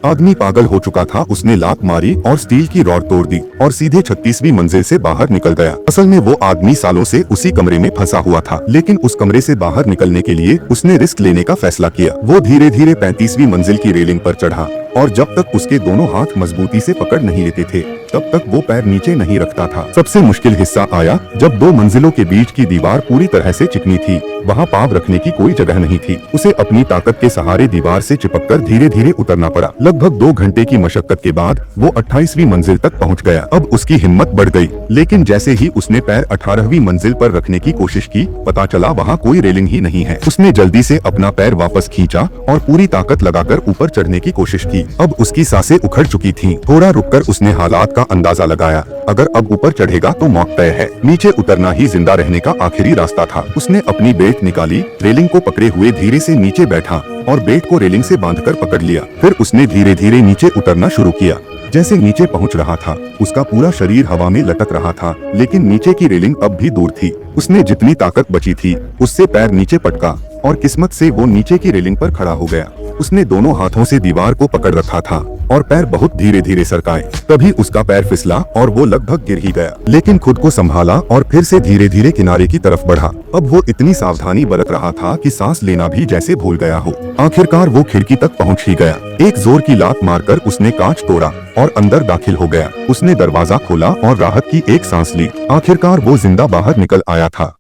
आदमी पागल हो चुका था। उसने लात मारी और स्टील की रॉड तोड़ दी और सीधे 36वीं मंजिल से बाहर निकल गया। असल में वो आदमी सालों से उसी कमरे में फंसा हुआ था, लेकिन उस कमरे से बाहर निकलने के लिए उसने रिस्क लेने का फैसला किया। वो धीरे धीरे 35वीं मंजिल की रेलिंग पर चढ़ा और जब तक उसके दोनों हाथ मजबूती से पकड़ नहीं लेते थे तब तक वो पैर नीचे नहीं रखता था। सबसे मुश्किल हिस्सा आया जब 2 मंजिलों के बीच की दीवार पूरी तरह से चिकनी थी। वहाँ पाँव रखने की कोई जगह नहीं थी। उसे अपनी ताकत के सहारे दीवार से चिपककर धीरे धीरे उतरना पड़ा। लगभग 2 घंटे की मशक्कत के बाद वो 28वीं मंजिल तक पहुँच गया। अब उसकी हिम्मत बढ़ गई, लेकिन जैसे ही उसने पैर 18वीं मंजिल पर रखने की कोशिश की, पता चला वहाँ कोई रेलिंग ही नहीं है। उसने जल्दी से अपना पैर वापस खींचा और पूरी ताकत लगाकर ऊपर चढ़ने की कोशिश की। अब उसकी सांसें उखड़ चुकी थीं। थोड़ा रुककर उसने हालात का अंदाजा लगाया। अगर अब ऊपर चढ़ेगा तो मौत तय है। नीचे उतरना ही जिंदा रहने का आखिरी रास्ता था। उसने अपनी बेल्ट निकाली, रेलिंग को पकड़े हुए धीरे से नीचे बैठा और बेल्ट को रेलिंग से बांधकर पकड़ लिया। फिर उसने धीरे धीरे नीचे उतरना शुरू किया। जैसे नीचे पहुंच रहा था, उसका पूरा शरीर हवा में लटक रहा था, लेकिन नीचे की रेलिंग अब भी दूर थी। उसने जितनी ताकत बची थी उससे पैर नीचे पटका और किस्मत से वो नीचे की रेलिंग पर खड़ा हो गया। उसने दोनों हाथों से दीवार को पकड़ रखा था और पैर बहुत धीरे धीरे सरकाए। तभी उसका पैर फिसला और वो लगभग गिर ही गया, लेकिन खुद को संभाला और फिर से धीरे धीरे किनारे की तरफ बढ़ा। अब वो इतनी सावधानी बरत रहा था कि सांस लेना भी जैसे भूल गया हो। आखिरकार वो खिड़की तक पहुंच ही गया। एक जोर की लात मारकर उसने कांच तोड़ा और अंदर दाखिल हो गया। उसने दरवाजा खोला और राहत की एक सांस ली। आखिरकार वो जिंदा बाहर निकल आया था।